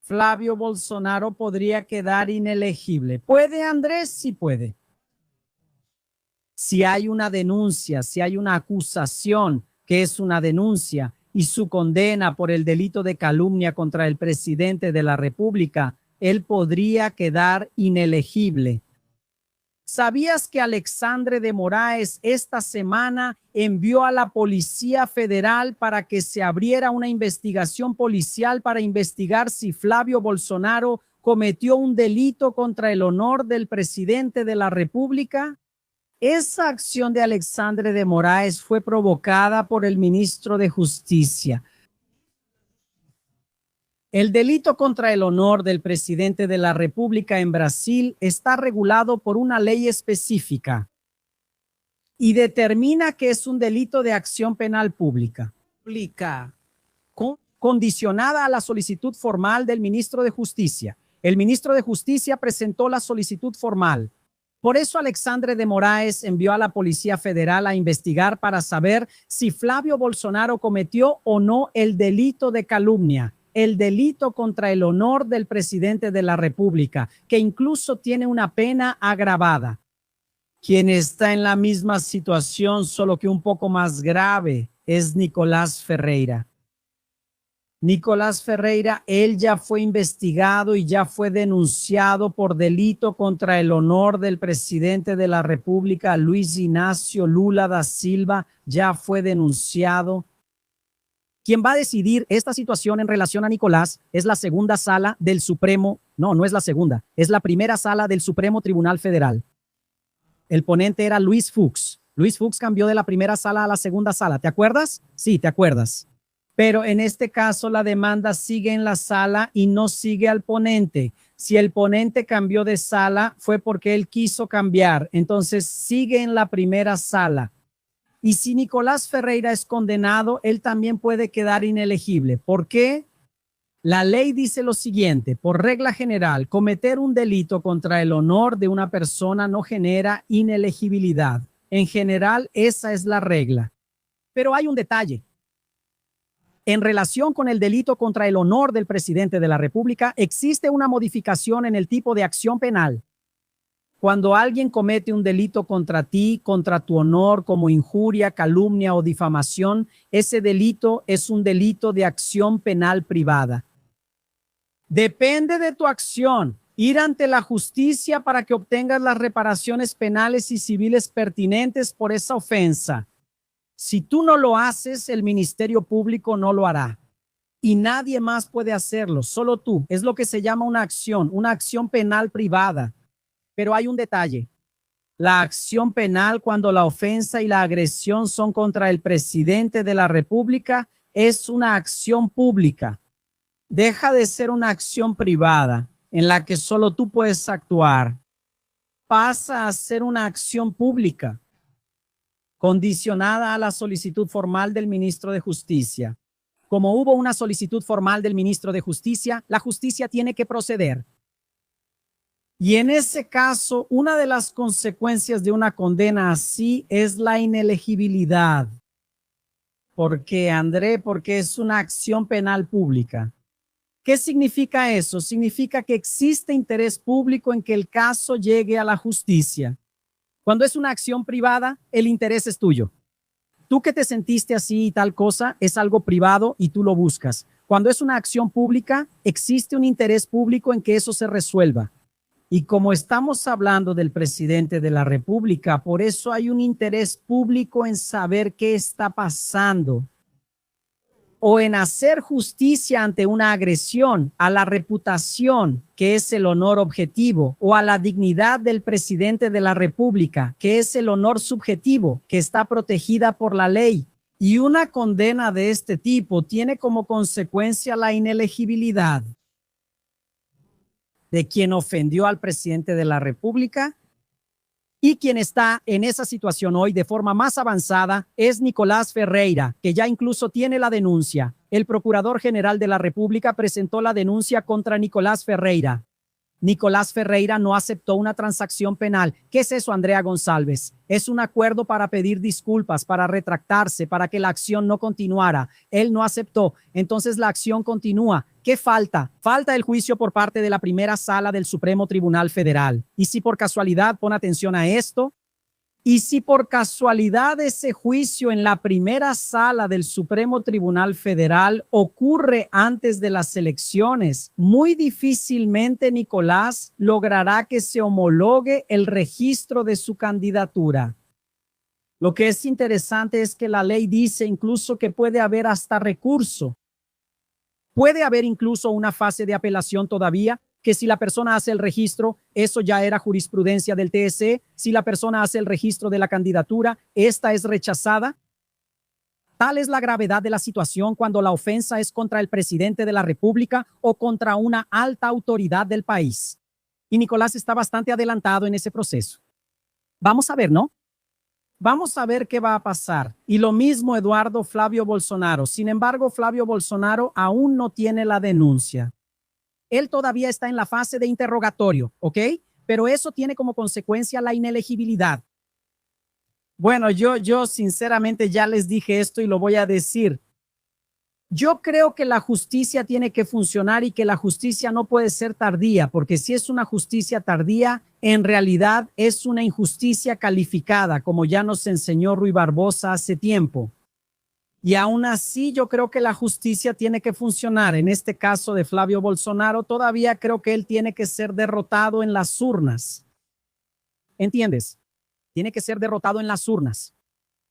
Flavio Bolsonaro podría quedar inelegible. ¿Puede, Andrés? Sí puede. Si hay una denuncia, si hay una acusación, que es una denuncia, y su condena por el delito de calumnia contra el presidente de la República, él podría quedar inelegible. ¿Sabías que Alexandre de Moraes esta semana envió a la Policía Federal para que se abriera una investigación policial para investigar si Flavio Bolsonaro cometió un delito contra el honor del presidente de la República? Esa acción de Alexandre de Moraes fue provocada por el ministro de Justicia. El delito contra el honor del presidente de la República en Brasil está regulado por una ley específica y determina que es un delito de acción penal pública, condicionada a la solicitud formal del ministro de Justicia. El ministro de Justicia presentó la solicitud formal. Por eso Alexandre de Moraes envió a la Policía Federal a investigar para saber si Flavio Bolsonaro cometió o no el delito de calumnia, el delito contra el honor del presidente de la República, que incluso tiene una pena agravada. Quien está en la misma situación, solo que un poco más grave, es Nicolás Ferreira. Nicolás Ferreira, él ya fue investigado y ya fue denunciado por delito contra el honor del presidente de la República, Luis Ignacio Lula da Silva, ya fue denunciado. Quien va a decidir esta situación en relación a Nicolás es la segunda sala del Supremo, no es la segunda, es la primera sala del Supremo Tribunal Federal. El ponente era Luis Fuchs. Luis Fuchs cambió de la primera sala a la segunda sala, ¿te acuerdas? Sí, te acuerdas. Pero en este caso la demanda sigue en la sala y no sigue al ponente. Si el ponente cambió de sala fue porque él quiso cambiar, entonces sigue en la primera sala. Y si Nicolás Ferreira es condenado, él también puede quedar inelegible. ¿Por qué? La ley dice lo siguiente: por regla general, cometer un delito contra el honor de una persona no genera inelegibilidad. En general, esa es la regla. Pero hay un detalle. En relación con el delito contra el honor del presidente de la República, existe una modificación en el tipo de acción penal. Cuando alguien comete un delito contra ti, contra tu honor, como injuria, calumnia o difamación, ese delito es un delito de acción penal privada. Depende de tu acción ir ante la justicia para que obtengas las reparaciones penales y civiles pertinentes por esa ofensa. Si tú no lo haces, el Ministerio Público no lo hará. Y nadie más puede hacerlo, solo tú. Es lo que se llama una acción penal privada. Pero hay un detalle. La acción penal, cuando la ofensa y la agresión son contra el presidente de la República, es una acción pública. Deja de ser una acción privada en la que solo tú puedes actuar. Pasa a ser una acción pública, condicionada a la solicitud formal del ministro de Justicia. Como hubo una solicitud formal del ministro de Justicia, la justicia tiene que proceder. Y en ese caso, una de las consecuencias de una condena así es la inelegibilidad. ¿Por qué, André? Porque es una acción penal pública. ¿Qué significa eso? Significa que existe interés público en que el caso llegue a la justicia. Cuando es una acción privada, el interés es tuyo. Tú que te sentiste así y tal cosa, es algo privado y tú lo buscas. Cuando es una acción pública, existe un interés público en que eso se resuelva. Y como estamos hablando del presidente de la República, por eso hay un interés público en saber qué está pasando o en hacer justicia ante una agresión a la reputación, que es el honor objetivo, o a la dignidad del presidente de la República, que es el honor subjetivo, que está protegida por la ley. Y una condena de este tipo tiene como consecuencia la inelegibilidad de quien ofendió al presidente de la República. Y quien está en esa situación hoy de forma más avanzada es Nicolás Ferreira, que ya incluso tiene la denuncia. El Procurador General de la República presentó la denuncia contra Nicolás Ferreira. Nicolás Ferreira no aceptó una transacción penal. ¿Qué es eso, Andrea González? Es un acuerdo para pedir disculpas, para retractarse, para que la acción no continuara. Él no aceptó, entonces la acción continúa. ¿Qué falta? Falta el juicio por parte de la primera sala del Supremo Tribunal Federal. Y si por casualidad, pon atención a esto, y si por casualidad ese juicio en la primera sala del Supremo Tribunal Federal ocurre antes de las elecciones, muy difícilmente Nicolás logrará que se homologue el registro de su candidatura. Lo que es interesante es que la ley dice incluso que puede haber hasta recurso. Puede haber incluso una fase de apelación todavía, que si la persona hace el registro, eso ya era jurisprudencia del TSE. Si la persona hace el registro de la candidatura, esta es rechazada. Tal es la gravedad de la situación cuando la ofensa es contra el presidente de la República o contra una alta autoridad del país. Y Nicolás está bastante adelantado en ese proceso. Vamos a ver, ¿no? Vamos a ver qué va a pasar. Y lo mismo Eduardo Flavio Bolsonaro. Sin embargo, Flavio Bolsonaro aún no tiene la denuncia. Él todavía está en la fase de interrogatorio, ¿ok? Pero eso tiene como consecuencia la inelegibilidad. Bueno, yo sinceramente ya les dije esto y lo voy a decir. Yo creo que la justicia tiene que funcionar y que la justicia no puede ser tardía, porque si es una justicia tardía, en realidad es una injusticia calificada, como ya nos enseñó Ruy Barbosa hace tiempo. Y aún así yo creo que la justicia tiene que funcionar. En este caso de Flavio Bolsonaro, todavía creo que él tiene que ser derrotado en las urnas. ¿Entiendes? Tiene que ser derrotado en las urnas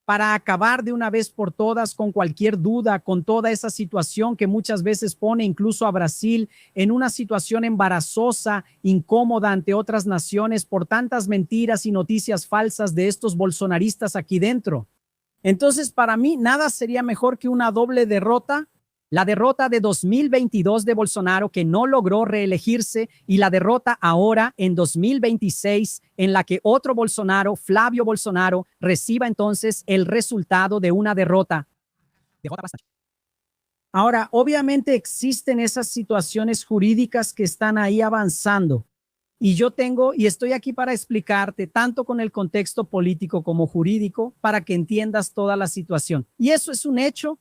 para acabar de una vez por todas con cualquier duda, con toda esa situación que muchas veces pone incluso a Brasil en una situación embarazosa, incómoda ante otras naciones por tantas mentiras y noticias falsas de estos bolsonaristas aquí dentro. Entonces, para mí, nada sería mejor que una doble derrota. La derrota de 2022 de Bolsonaro, que no logró reelegirse, y la derrota ahora en 2026, en la que otro Bolsonaro, Flavio Bolsonaro, reciba entonces el resultado de una derrota. Ahora, obviamente existen esas situaciones jurídicas que están ahí avanzando. Y yo tengo, y estoy aquí para explicarte, tanto con el contexto político como jurídico, para que entiendas toda la situación. Y eso es un hecho.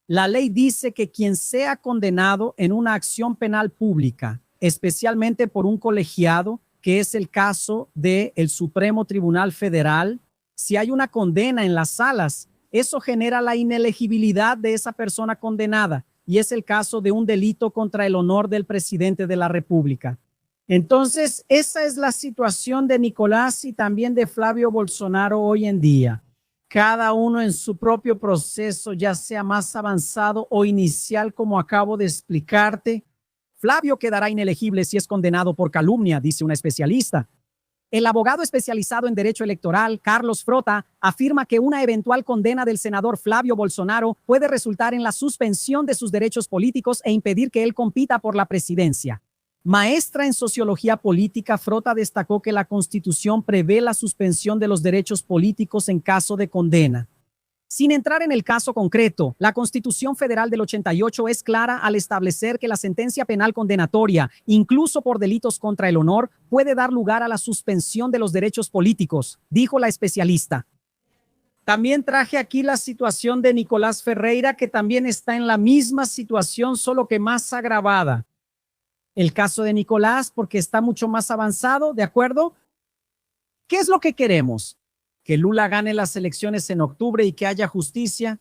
La ley dice que quien sea condenado en una acción penal pública, especialmente por un colegiado, que es el caso del Supremo Tribunal Federal, si hay una condena en las salas, eso genera la inelegibilidad de esa persona condenada. Y es el caso de un delito contra el honor del presidente de la República. Entonces, esa es la situación de Nicolás y también de Flavio Bolsonaro hoy en día. Cada uno en su propio proceso, ya sea más avanzado o inicial, como acabo de explicarte. Flavio quedará inelegible si es condenado por calumnia, dice una especialista. El abogado especializado en derecho electoral, Carlos Frota, afirma que una eventual condena del senador Flavio Bolsonaro puede resultar en la suspensión de sus derechos políticos e impedir que él compita por la presidencia. Maestra en sociología política, Frota destacó que la Constitución prevé la suspensión de los derechos políticos en caso de condena. Sin entrar en el caso concreto, la Constitución Federal del 88 es clara al establecer que la sentencia penal condenatoria, incluso por delitos contra el honor, puede dar lugar a la suspensión de los derechos políticos, dijo la especialista. También traje aquí la situación de Nicolás Ferreira, que también está en la misma situación, solo que más agravada. El caso de Nicolás, porque está mucho más avanzado, ¿de acuerdo? ¿Qué es lo que queremos? ¿Que Lula gane las elecciones en octubre y que haya justicia?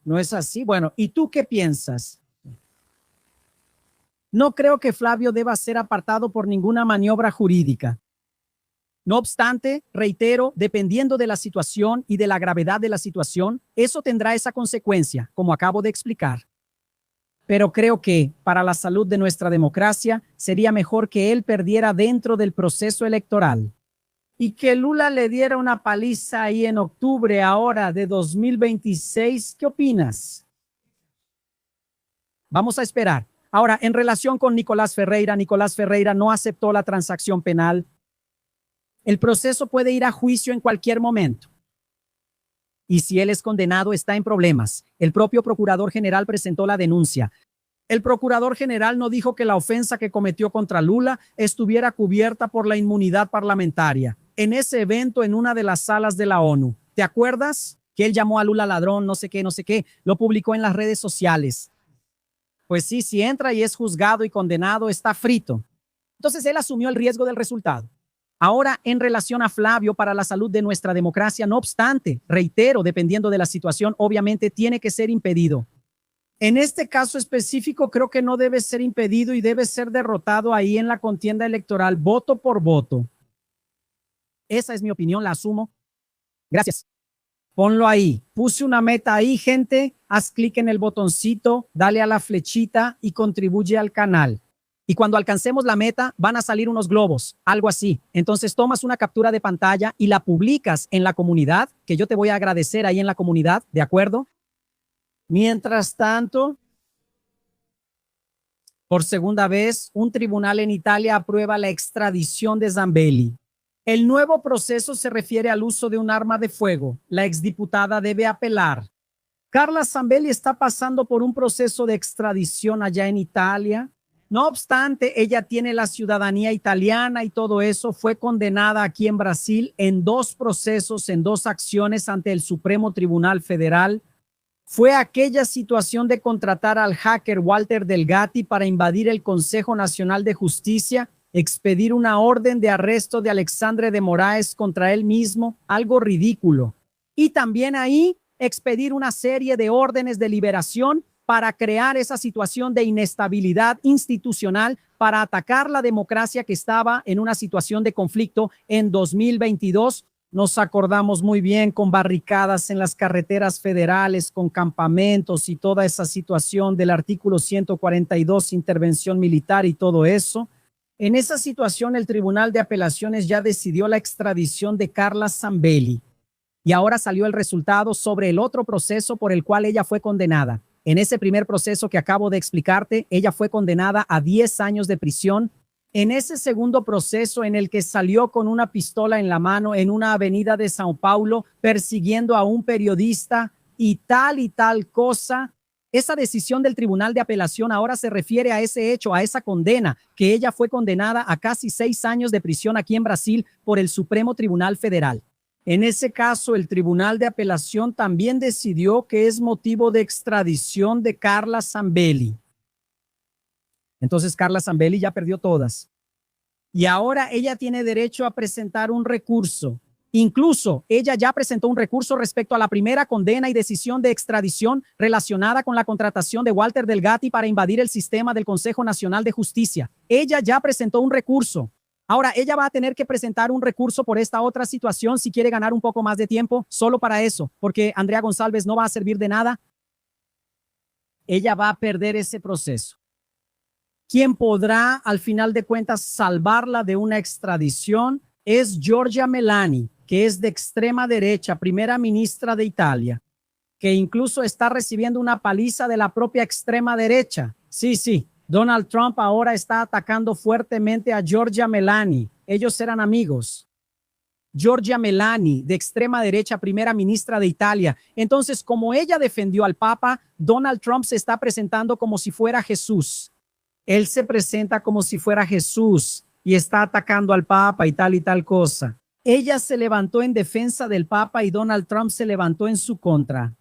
¿No es así? Bueno, ¿y tú qué piensas? No creo que Flavio deba ser apartado por ninguna maniobra jurídica. No obstante, reitero, dependiendo de la situación y de la gravedad de la situación, eso tendrá esa consecuencia, como acabo de explicar. Pero creo que para la salud de nuestra democracia sería mejor que él perdiera dentro del proceso electoral y que Lula le diera una paliza ahí en octubre ahora de 2026. ¿Qué opinas? Vamos a esperar. Ahora, en relación con Nicolás Ferreira no aceptó la transacción penal. El proceso puede ir a juicio en cualquier momento. Y si él es condenado, está en problemas. El propio procurador general presentó la denuncia. El procurador general no dijo que la ofensa que cometió contra Lula estuviera cubierta por la inmunidad parlamentaria. En ese evento, en una de las salas de la ONU, ¿te acuerdas? Que él llamó a Lula ladrón, no sé qué, no sé qué. Lo publicó en las redes sociales. Pues sí, si entra y es juzgado y condenado, está frito. Entonces él asumió el riesgo del resultado. Ahora, en relación a Flavio, para la salud de nuestra democracia, no obstante, reitero, dependiendo de la situación, obviamente tiene que ser impedido. En este caso específico, creo que no debe ser impedido y debe ser derrotado ahí en la contienda electoral, voto por voto. Esa es mi opinión, la asumo. Gracias. Ponlo ahí. Puse una meta ahí, gente. Haz clic en el botoncito, dale a la flechita y contribuye al canal. Y cuando alcancemos la meta, van a salir unos globos, algo así. Entonces tomas una captura de pantalla y la publicas en la comunidad, que yo te voy a agradecer ahí en la comunidad, ¿de acuerdo? Mientras tanto, por segunda vez, un tribunal en Italia aprueba la extradición de Zambelli. El nuevo proceso se refiere al uso de un arma de fuego. La exdiputada debe apelar. Carla Zambelli está pasando por un proceso de extradición allá en Italia. No obstante, ella tiene la ciudadanía italiana y todo eso. Fue condenada aquí en Brasil en 2 procesos, en 2 acciones ante el Supremo Tribunal Federal. Fue aquella situación de contratar al hacker Walter Delgatti para invadir el Consejo Nacional de Justicia, expedir una orden de arresto de Alexandre de Moraes contra él mismo, algo ridículo. Y también ahí expedir una serie de órdenes de liberación para crear esa situación de inestabilidad institucional, para atacar la democracia que estaba en una situación de conflicto en 2022. Nos acordamos muy bien, con barricadas en las carreteras federales, con campamentos y toda esa situación del artículo 142, intervención militar y todo eso. En esa situación, el Tribunal de Apelaciones ya decidió la extradición de Carla Zambelli. Y ahora salió el resultado sobre el otro proceso por el cual ella fue condenada. En ese primer proceso que acabo de explicarte, ella fue condenada a 10 años de prisión. En ese segundo proceso, en el que salió con una pistola en la mano en una avenida de Sao Paulo persiguiendo a un periodista y tal cosa, esa decisión del Tribunal de Apelación ahora se refiere a ese hecho, a esa condena, que ella fue condenada a casi 6 años de prisión aquí en Brasil por el Supremo Tribunal Federal. En ese caso, el Tribunal de Apelación también decidió que es motivo de extradición de Carla Zambelli. Entonces Carla Zambelli ya perdió todas. Y ahora ella tiene derecho a presentar un recurso. Incluso ella ya presentó un recurso respecto a la primera condena y decisión de extradición relacionada con la contratación de Walter Delgatti para invadir el sistema del Consejo Nacional de Justicia. Ella ya presentó un recurso. Ahora ella va a tener que presentar un recurso por esta otra situación si quiere ganar un poco más de tiempo, solo para eso, porque Andrea González no va a servir de nada. Ella va a perder ese proceso. Quien podrá, al final de cuentas, salvarla de una extradición es Giorgia Meloni, que es de extrema derecha, primera ministra de Italia, que incluso está recibiendo una paliza de la propia extrema derecha. Sí, Donald Trump ahora está atacando fuertemente a Giorgia Meloni. Ellos eran amigos. Giorgia Meloni, de extrema derecha, primera ministra de Italia. Entonces, como ella defendió al Papa, Donald Trump se está presentando como si fuera Jesús. Él se presenta como si fuera Jesús y está atacando al Papa y tal cosa. Ella se levantó en defensa del Papa y Donald Trump se levantó en su contra.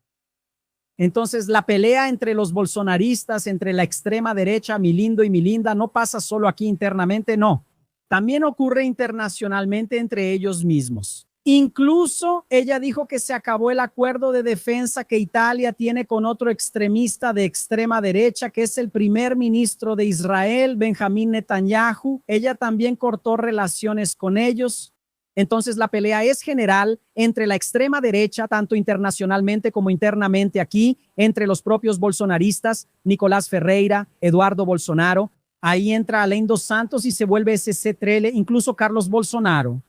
Entonces, la pelea entre los bolsonaristas, entre la extrema derecha, mi lindo y mi linda, no pasa solo aquí internamente, no. También ocurre internacionalmente entre ellos mismos. Incluso ella dijo que se acabó el acuerdo de defensa que Italia tiene con otro extremista de extrema derecha, que es el primer ministro de Israel, Benjamín Netanyahu. Ella también cortó relaciones con ellos. Entonces la pelea es general entre la extrema derecha, tanto internacionalmente como internamente aquí, entre los propios bolsonaristas, Nicolás Ferreira, Eduardo Bolsonaro. Ahí entra Alain dos Santos y se vuelve ese C-Trele, incluso Carlos Bolsonaro.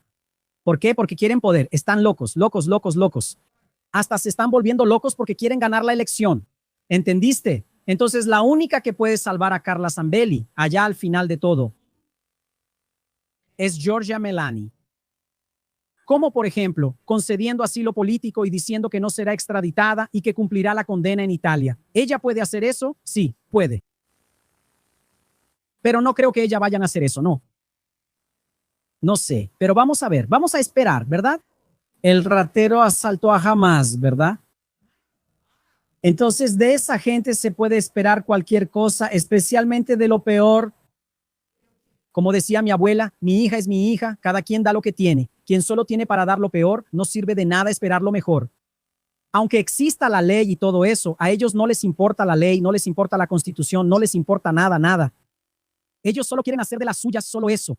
¿Por qué? Porque quieren poder. Están locos. Hasta se están volviendo locos porque quieren ganar la elección. ¿Entendiste? Entonces la única que puede salvar a Carla Zambelli, allá al final de todo, es Giorgia Meloni. Como por ejemplo, concediendo asilo político y diciendo que no será extraditada y que cumplirá la condena en Italia. ¿Ella puede hacer eso? Sí, puede. Pero no creo que ella vayan a hacer eso, no. No sé, pero vamos a ver, vamos a esperar, ¿verdad? El ratero asaltó a Hamas, ¿verdad? Entonces de esa gente se puede esperar cualquier cosa, especialmente de lo peor. Como decía mi abuela, mi hija es mi hija, cada quien da lo que tiene. Quien solo tiene para dar lo peor, no sirve de nada esperar lo mejor. Aunque exista la ley y todo eso, a ellos no les importa la ley, no les importa la constitución, no les importa nada, nada. Ellos solo quieren hacer de las suyas solo eso.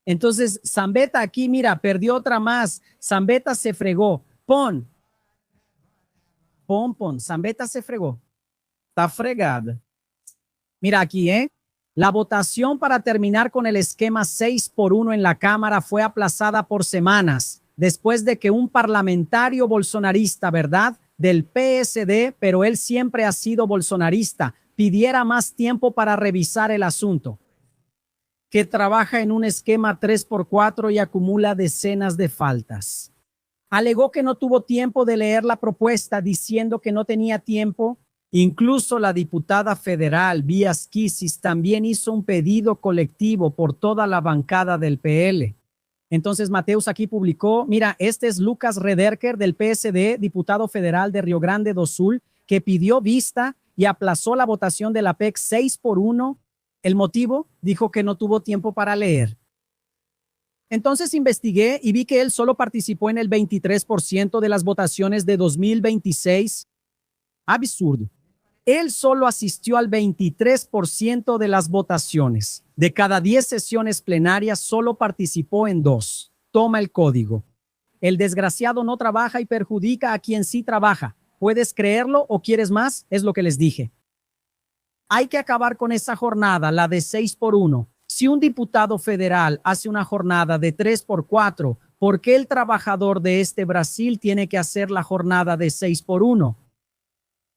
Entonces, Zambeta aquí, mira, perdió otra más. Zambeta se fregó. Pon. Zambeta se fregó. Está fregada. Mira aquí, ¿eh? La votación para terminar con el esquema 6-1 en la Cámara fue aplazada por semanas, después de que un parlamentario bolsonarista, ¿verdad?, del PSD, pero él siempre ha sido bolsonarista, pidiera más tiempo para revisar el asunto, que trabaja en un esquema 3x4 y acumula decenas de faltas. Alegó que no tuvo tiempo de leer la propuesta, diciendo que no tenía tiempo. Incluso la diputada federal Bia Kicis también hizo un pedido colectivo por toda la bancada del PL. Entonces Mateus aquí publicó, mira, este es Lucas Rederker del PSD, diputado federal de Rio Grande do Sul, que pidió vista y aplazó la votación de la PEC 6-1. El motivo, dijo que no tuvo tiempo para leer. Entonces investigué y vi que él solo participó en el 23% de las votaciones de 2026. Absurdo. Él solo asistió al 23% de las votaciones. De cada 10 sesiones plenarias, solo participó en 2. Toma el código. El desgraciado no trabaja y perjudica a quien sí trabaja. ¿Puedes creerlo o quieres más? Es lo que les dije. Hay que acabar con esa jornada, la de 6-1. Si un diputado federal hace una jornada de 3-4, ¿por qué el trabajador de este Brasil tiene que hacer la jornada de 6-1?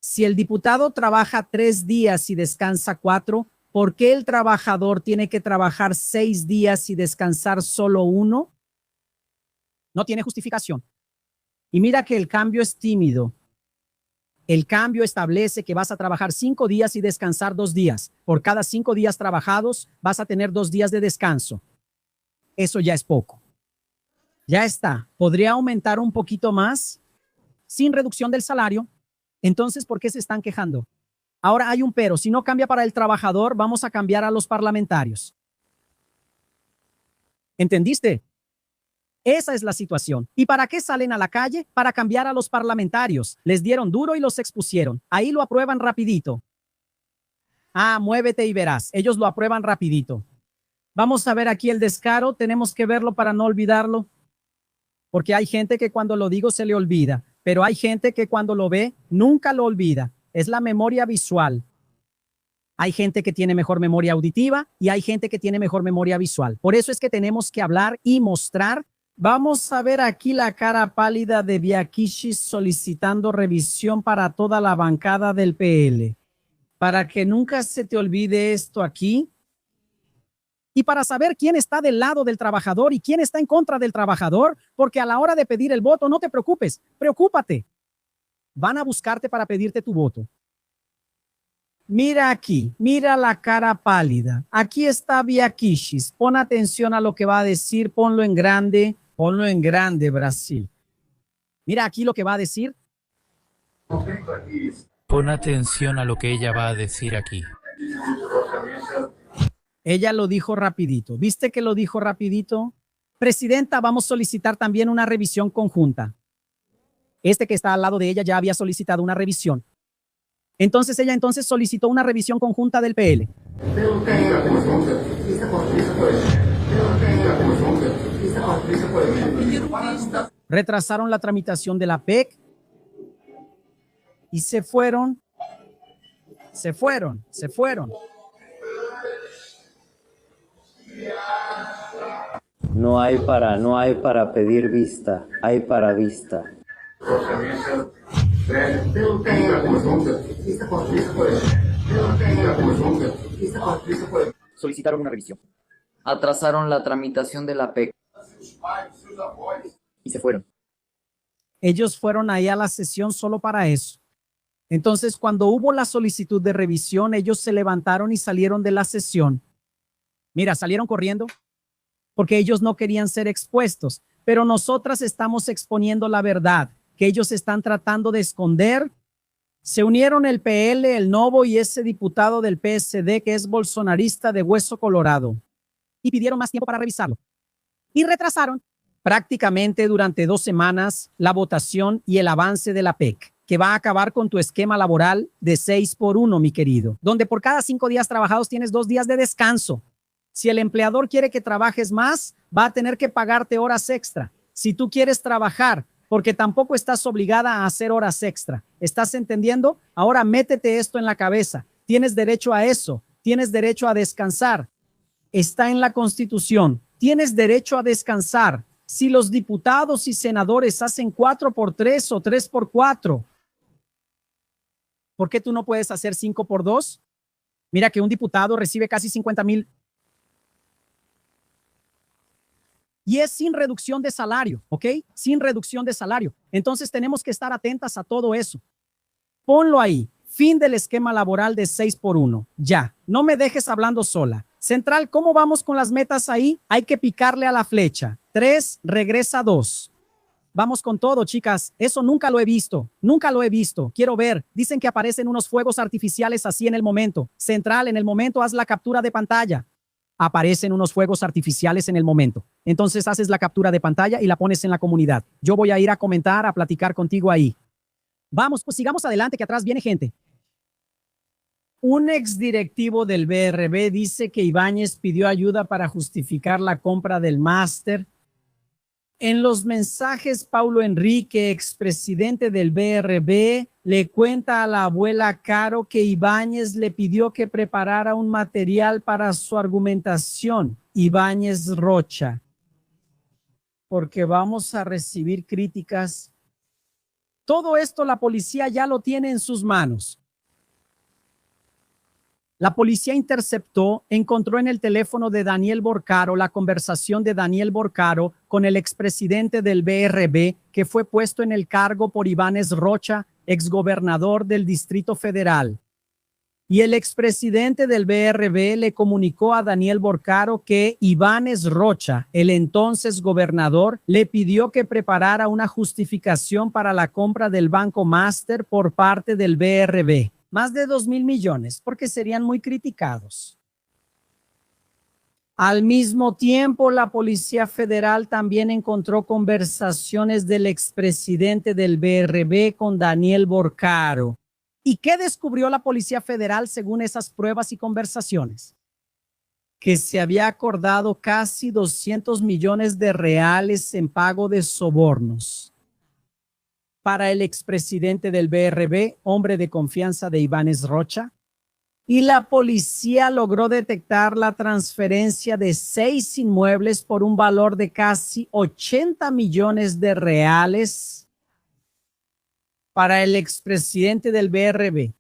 Si el diputado trabaja 3 días y descansa 4, ¿por qué el trabajador tiene que trabajar 6 días y descansar solo 1? No tiene justificación. Y mira que el cambio es tímido. El cambio establece que vas a trabajar 5 días y descansar 2 días. Por cada 5 días trabajados, vas a tener 2 días de descanso. Eso ya es poco. Ya está. ¿Podría aumentar un poquito más sin reducción del salario? Entonces, ¿por qué se están quejando? Ahora hay un pero. Si no cambia para el trabajador, vamos a cambiar a los parlamentarios. ¿Entendiste? Esa es la situación. ¿Y para qué salen a la calle? Para cambiar a los parlamentarios. Les dieron duro y los expusieron. Ahí lo aprueban rapidito. Ah, muévete y verás. Ellos lo aprueban rapidito. Vamos a ver aquí el descaro. Tenemos que verlo para no olvidarlo. Porque hay gente que cuando lo digo se le olvida. Pero hay gente que cuando lo ve nunca lo olvida. Es la memoria visual. Hay gente que tiene mejor memoria auditiva y hay gente que tiene mejor memoria visual. Por eso es que tenemos que hablar y mostrar. Vamos a ver aquí la cara pálida de Bia Kicis solicitando revisión para toda la bancada del PL. Para que nunca se te olvide esto aquí. Y para saber quién está del lado del trabajador y quién está en contra del trabajador, porque a la hora de pedir el voto no te preocupes, preocúpate. Van a buscarte para pedirte tu voto. Mira aquí, mira la cara pálida. Aquí está Bia Kicis. Pon atención a lo que va a decir, ponlo en grande, Brasil. Mira aquí lo que va a decir. Pon atención a lo que ella va a decir aquí. Ella lo dijo rapidito. ¿Viste que lo dijo rapidito? Presidenta, vamos a solicitar también una revisión conjunta. Este que está al lado de ella ya había solicitado una revisión. Entonces ella solicitó una revisión conjunta del PL. Retrasaron la tramitación de la PEC y se fueron. No hay para pedir vista, hay para vista. Solicitaron una revisión. Atrasaron la tramitación de la PEC. Y se fueron. Ellos fueron ahí a la sesión solo para eso. Entonces, cuando hubo la solicitud de revisión, ellos se levantaron y salieron de la sesión. Mira, salieron corriendo porque ellos no querían ser expuestos, pero nosotras estamos exponiendo la verdad que ellos están tratando de esconder. Se unieron el PL, el Novo y ese diputado del PSD que es bolsonarista de Hueso Colorado y pidieron más tiempo para revisarlo. Y retrasaron prácticamente durante 2 semanas la votación y el avance de la PEC, que va a acabar con tu esquema laboral de 6x1, mi querido, donde por cada 5 días trabajados tienes 2 días de descanso. Si el empleador quiere que trabajes más, va a tener que pagarte horas extra. Si tú quieres trabajar, porque tampoco estás obligada a hacer horas extra. ¿Estás entendiendo? Ahora métete esto en la cabeza. Tienes derecho a eso. Tienes derecho a descansar. Está en la Constitución. Tienes derecho a descansar. Si los diputados y senadores hacen 4x3 o 3x4, ¿por qué tú no puedes hacer 5x2? Mira que un diputado recibe casi 50,000 y es sin reducción de salario, ¿ok? Sin reducción de salario. Entonces tenemos que estar atentas a todo eso. Ponlo ahí. Fin del esquema laboral de 6x1. Ya, no me dejes hablando sola. Central, ¿cómo vamos con las metas ahí? Hay que picarle a la flecha. 3, regresa 2. Vamos con todo, chicas. Eso nunca lo he visto. Nunca lo he visto. Quiero ver. Dicen que aparecen unos fuegos artificiales así en el momento. Central, en el momento haz la captura de pantalla. Aparecen unos fuegos artificiales en el momento. Entonces haces la captura de pantalla y la pones en la comunidad. Yo voy a ir a comentar, a platicar contigo ahí. Vamos, pues sigamos adelante, que atrás viene gente. Un exdirectivo del BRB dice que Ibáñez pidió ayuda para justificar la compra del máster. En los mensajes, Paulo Enrique, expresidente del BRB, le cuenta a la abuela Caro que Ibáñez le pidió que preparara un material para su argumentación. Ibáñez Rocha, porque vamos a recibir críticas. Todo esto la policía ya lo tiene en sus manos. La policía interceptó, encontró en el teléfono de Daniel Borcaro la conversación de Daniel Borcaro con el expresidente del BRB, que fue puesto en el cargo por Ibáñez Rocha, exgobernador del Distrito Federal. Y el expresidente del BRB le comunicó a Daniel Borcaro que Ibáñez Rocha, el entonces gobernador, le pidió que preparara una justificación para la compra del Banco Máster por parte del BRB. Más de 2,000 millones, porque serían muy criticados. Al mismo tiempo, la Policía Federal también encontró conversaciones del expresidente del BRB con Daniel Borcaro. ¿Y qué descubrió la Policía Federal según esas pruebas y conversaciones? Que se había acordado casi 200 millones de reales en pago de sobornos para el expresidente del BRB, hombre de confianza de Ibáñez Rocha, y la policía logró detectar la transferencia de 6 inmuebles por un valor de casi 80 millones de reales para el expresidente del BRB,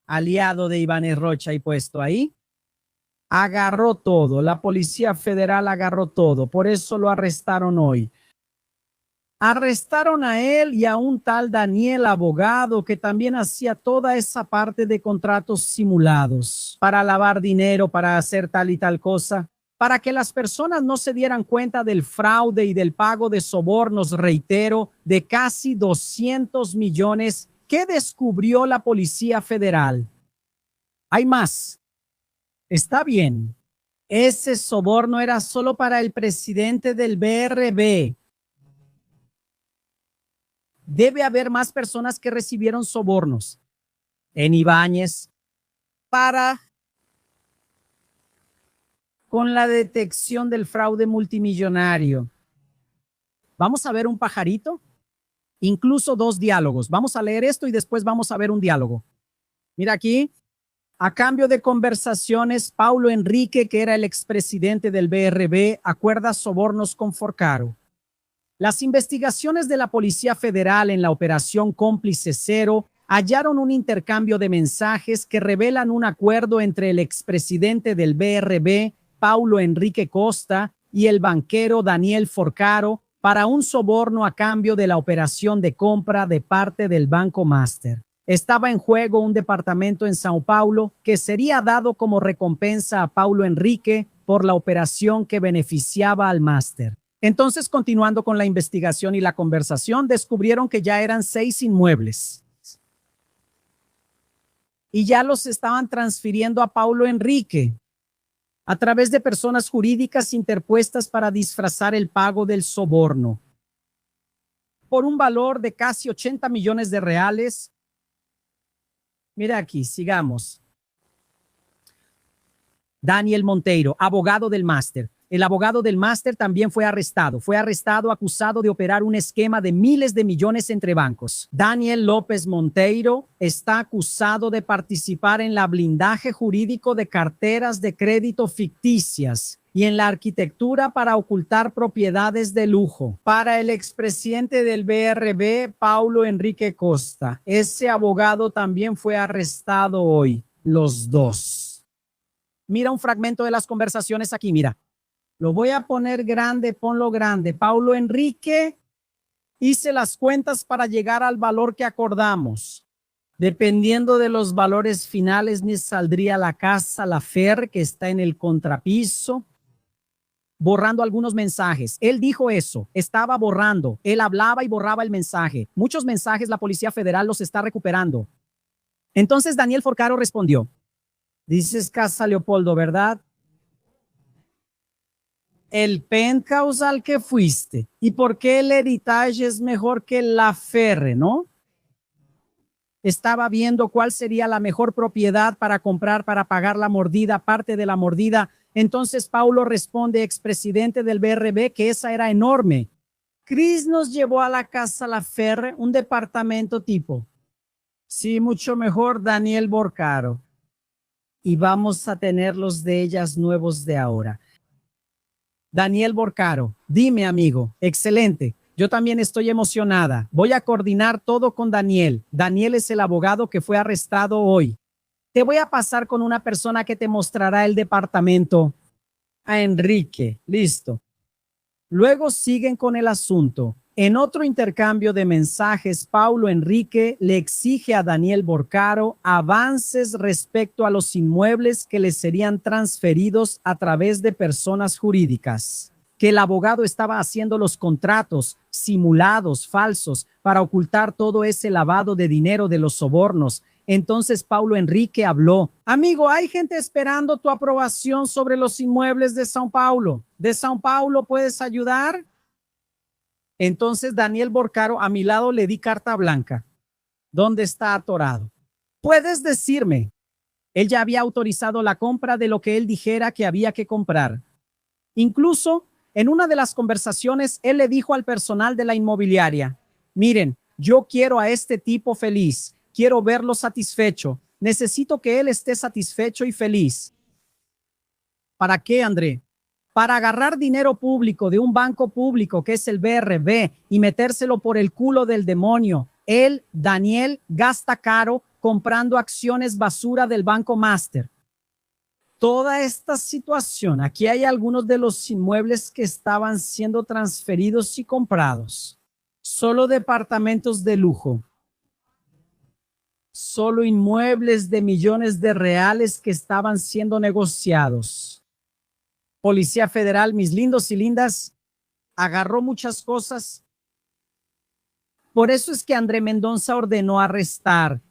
aliado de Ibáñez Rocha y puesto ahí. Agarró todo, la Policía Federal agarró todo, por eso lo arrestaron hoy. Arrestaron a él y a un tal Daniel Abogado que también hacía toda esa parte de contratos simulados para lavar dinero, para hacer tal y tal cosa, para que las personas no se dieran cuenta del fraude y del pago de sobornos, reitero, de casi 200 millones que descubrió la Policía Federal. Hay más. Está bien. Ese soborno era solo para el presidente del BRB. Debe haber más personas que recibieron sobornos en Ibáñez con la detección del fraude multimillonario. Vamos a ver un pajarito, incluso 2 diálogos. Vamos a leer esto y después vamos a ver un diálogo. Mira aquí, a cambio de conversaciones, Paulo Enrique, que era el expresidente del BRB, acuerda sobornos con Forcaro. Las investigaciones de la Policía Federal en la Operación Cómplice Cero hallaron un intercambio de mensajes que revelan un acuerdo entre el expresidente del BRB, Paulo Enrique Costa, y el banquero Daniel Forcaro, para un soborno a cambio de la operación de compra de parte del Banco Master. Estaba en juego un departamento en Sao Paulo que sería dado como recompensa a Paulo Henrique por la operación que beneficiaba al Master. Entonces, continuando con la investigación y la conversación, descubrieron que ya eran 6 inmuebles y ya los estaban transfiriendo a Paulo Henrique a través de personas jurídicas interpuestas para disfrazar el pago del soborno por un valor de casi 80 millones de reales. Mira aquí, sigamos. Daniel Monteiro, abogado del máster. El abogado del máster también fue arrestado. Fue arrestado acusado de operar un esquema de miles de millones entre bancos. Daniel López Monteiro está acusado de participar en la blindaje jurídico de carteras de crédito ficticias y en la arquitectura para ocultar propiedades de lujo. Para el expresidente del BRB, Paulo Henrique Costa, ese abogado también fue arrestado hoy. Los dos. Mira un fragmento de las conversaciones aquí, mira. Lo voy a poner grande, ponlo grande. Paulo Henrique, hice las cuentas para llegar al valor que acordamos. Dependiendo de los valores finales, me saldría la casa, la Fer, que está en el contrapiso, borrando algunos mensajes. Él dijo eso, estaba borrando. Él hablaba y borraba el mensaje. Muchos mensajes la Policía Federal los está recuperando. Entonces Daniel Forcaro respondió, dices Casa Leopoldo, ¿verdad? El penthouse al que fuiste. ¿Y por qué el Heritage es mejor que la Ferre, no? Estaba viendo cuál sería la mejor propiedad para comprar, para pagar la mordida, parte de la mordida. Entonces Paulo responde, expresidente del BRB, que esa era enorme. Cris nos llevó a la Casa La Ferre, un departamento tipo. Sí, mucho mejor, Daniel Borcaro. Y vamos a tener los de ellas nuevos de ahora. Daniel Borcaro, dime amigo, excelente. Yo también estoy emocionada. Voy a coordinar todo con Daniel. Daniel es el abogado que fue arrestado hoy. Te voy a pasar con una persona que te mostrará el departamento. A Enrique, listo. Luego siguen con el asunto. En otro intercambio de mensajes, Paulo Henrique le exige a Daniel Borcaro avances respecto a los inmuebles que le serían transferidos a través de personas jurídicas, que el abogado estaba haciendo los contratos simulados, falsos, para ocultar todo ese lavado de dinero de los sobornos. Entonces Paulo Henrique habló. Amigo, hay gente esperando tu aprobación sobre los inmuebles de São Paulo. ¿De São Paulo puedes ayudar? Entonces Daniel Borcaro, a mi lado le di carta blanca. ¿Dónde está atorado? Puedes decirme. Él ya había autorizado la compra de lo que él dijera que había que comprar. Incluso en una de las conversaciones, él le dijo al personal de la inmobiliaria, miren, yo quiero a este tipo feliz, quiero verlo satisfecho, necesito que él esté satisfecho y feliz. ¿Para qué, André? Para agarrar dinero público de un banco público que es el BRB y metérselo por el culo del demonio. Él, Daniel, gasta caro comprando acciones basura del Banco Master. Toda esta situación, aquí hay algunos de los inmuebles que estaban siendo transferidos y comprados. Solo departamentos de lujo. Solo inmuebles de millones de reales que estaban siendo negociados. Policía Federal, mis lindos y lindas, agarró muchas cosas. Por eso es que André Mendonça ordenó arrestar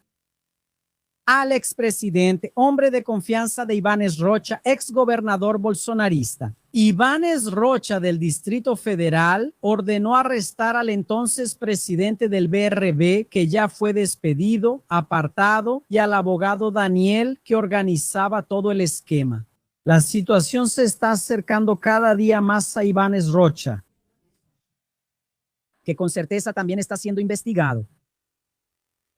al expresidente, hombre de confianza de Ivánez Rocha, exgobernador bolsonarista. Ivánez Rocha del Distrito Federal ordenó arrestar al entonces presidente del BRB, que ya fue despedido, apartado, y al abogado Daniel, que organizaba todo el esquema. La situación se está acercando cada día más a Ivánez Rocha, que con certeza también está siendo investigado.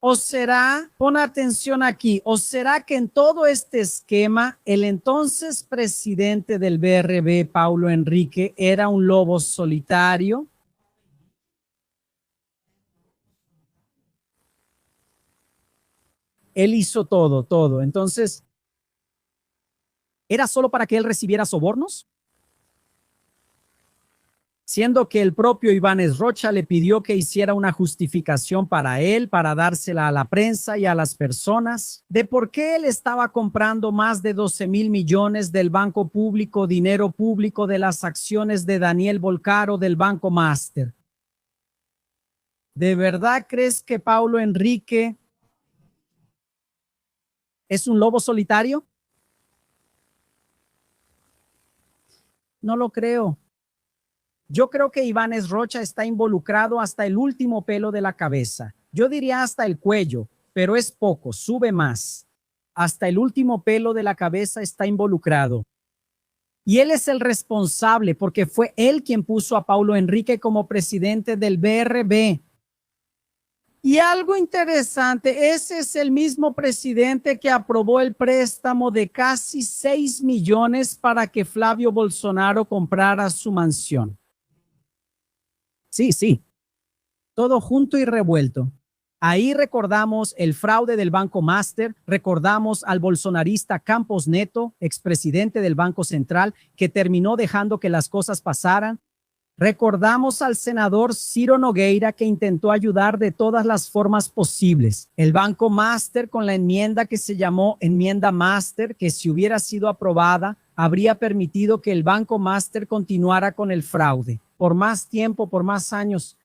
¿O será, pon atención aquí, o será que en todo este esquema el entonces presidente del BRB, Paulo Henrique, era un lobo solitario? Él hizo todo. Entonces, ¿era solo para que él recibiera sobornos? siendo que el propio Ibáñez Rocha le pidió que hiciera una justificación para él, para dársela a la prensa y a las personas, de por qué él estaba comprando más de 12,000 millones del Banco Público, dinero público de las acciones de Daniel Bolcaro del Banco Master. ¿De verdad crees que Paulo Enrique es un lobo solitario? No lo creo. Yo creo que Ibáñez Rocha está involucrado hasta el último pelo de la cabeza. Yo diría hasta el cuello, pero es poco, sube más. Hasta el último pelo de la cabeza está involucrado. Y él es el responsable porque fue él quien puso a Paulo Enrique como presidente del BRB. Y algo interesante, ese es el mismo presidente que aprobó el préstamo de casi 6 millones para que Flavio Bolsonaro comprara su mansión. Sí, todo junto y revuelto. Ahí recordamos el fraude del Banco Master, recordamos al bolsonarista Campos Neto, expresidente del Banco Central, que terminó dejando que las cosas pasaran. Recordamos al senador Ciro Nogueira, que intentó ayudar de todas las formas posibles. El Banco Master, con la enmienda que se llamó Enmienda Master, que si hubiera sido aprobada, habría permitido que el Banco Master continuara con el fraude por más tiempo, por más años.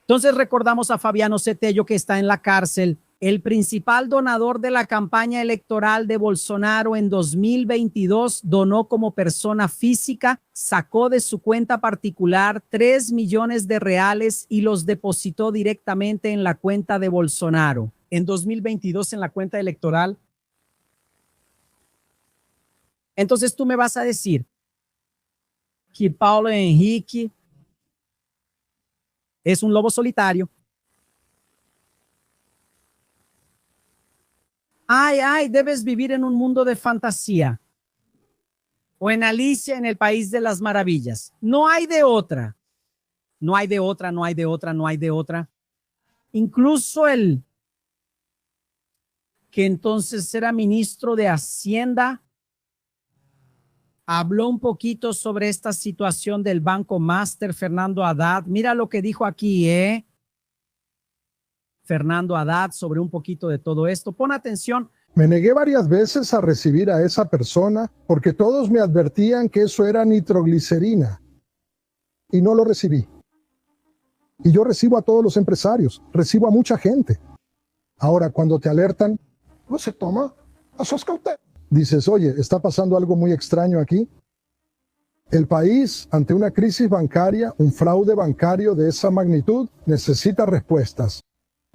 Entonces recordamos a Fabiano Cetello, que está en la cárcel, el principal donador de la campaña electoral de Bolsonaro en 2022, donó como persona física, sacó de su cuenta particular 3 millones de reales y los depositó directamente en la cuenta de Bolsonaro. En 2022 en la cuenta electoral. Entonces tú me vas a decir que Paulo Enrique es un lobo solitario. Ay, debes vivir en un mundo de fantasía. O en Alicia en el País de las Maravillas. No hay de otra. No hay de otra, no hay de otra, no hay de otra. Incluso el que entonces era ministro de Hacienda habló un poquito sobre esta situación del Banco Master, Fernando Haddad. Mira lo que dijo aquí, Fernando Haddad, sobre un poquito de todo esto. Pon atención. Me negué varias veces a recibir a esa persona porque todos me advertían que eso era nitroglicerina y no lo recibí. Y yo recibo a todos los empresarios, recibo a mucha gente. Ahora, cuando te alertan, no se toma a sus cautelas. Dices, oye, está pasando algo muy extraño aquí. El país, ante una crisis bancaria, un fraude bancario de esa magnitud, necesita respuestas.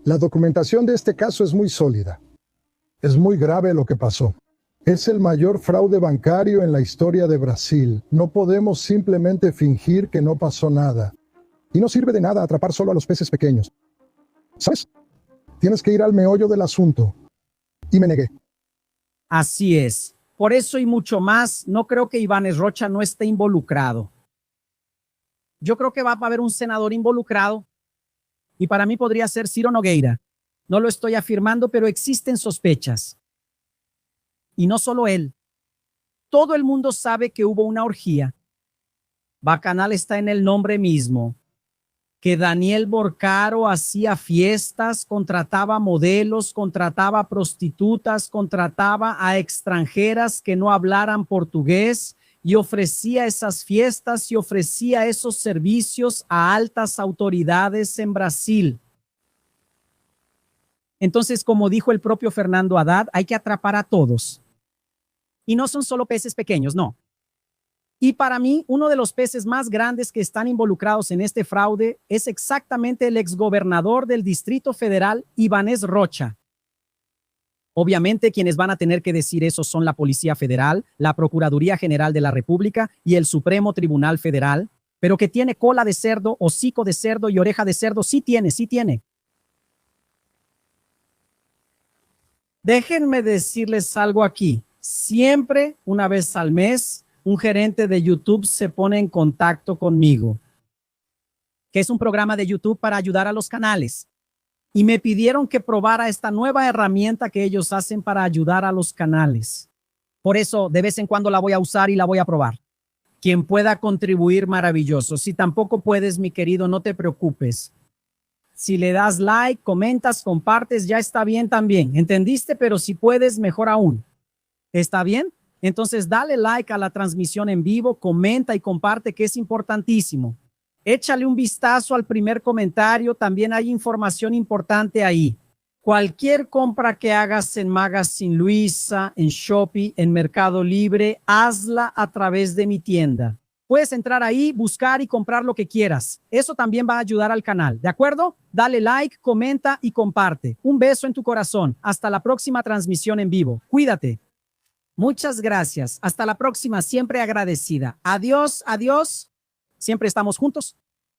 La documentación de este caso es muy sólida. Es muy grave lo que pasó. Es el mayor fraude bancario en la historia de Brasil. No podemos simplemente fingir que no pasó nada. Y no sirve de nada atrapar solo a los peces pequeños. ¿Sabes? Tienes que ir al meollo del asunto. Y me negué. Así es. Por eso y mucho más, no creo que Ibáñez Rocha no esté involucrado. Yo creo que va a haber un senador involucrado y para mí podría ser Ciro Nogueira. No lo estoy afirmando, pero existen sospechas. Y no solo él. Todo el mundo sabe que hubo una orgía. Bacanal está en el nombre mismo. Que Daniel Bolcaro hacía fiestas, contrataba modelos, contrataba prostitutas, contrataba a extranjeras que no hablaran portugués y ofrecía esas fiestas y ofrecía esos servicios a altas autoridades en Brasil. Entonces, como dijo el propio Fernando Haddad, hay que atrapar a todos. Y no son solo peces pequeños, no. Y para mí, uno de los peces más grandes que están involucrados en este fraude es exactamente el exgobernador del Distrito Federal, Ibáñez Rocha. Obviamente, quienes van a tener que decir eso son la Policía Federal, la Procuraduría General de la República y el Supremo Tribunal Federal, pero que tiene cola de cerdo, hocico de cerdo y oreja de cerdo, sí tiene, sí tiene. Déjenme decirles algo aquí. Siempre, una vez al mes, un gerente de YouTube se pone en contacto conmigo, que es un programa de YouTube para ayudar a los canales. Y me pidieron que probara esta nueva herramienta que ellos hacen para ayudar a los canales. Por eso, de vez en cuando la voy a usar y la voy a probar. Quien pueda contribuir, maravilloso. Si tampoco puedes, mi querido, no te preocupes. Si le das like, comentas, compartes, ya está bien también. ¿Entendiste? Pero si puedes, mejor aún. ¿Está bien? Entonces dale like a la transmisión en vivo, comenta y comparte, que es importantísimo. Échale un vistazo al primer comentario, también hay información importante ahí. Cualquier compra que hagas en Magazine Luiza, en Shopee, en Mercado Libre, hazla a través de mi tienda. Puedes entrar ahí, buscar y comprar lo que quieras. Eso también va a ayudar al canal, ¿de acuerdo? Dale like, comenta y comparte. Un beso en tu corazón. Hasta la próxima transmisión en vivo. Cuídate. Muchas gracias. Hasta la próxima, siempre agradecida. Adiós, adiós. Siempre estamos juntos.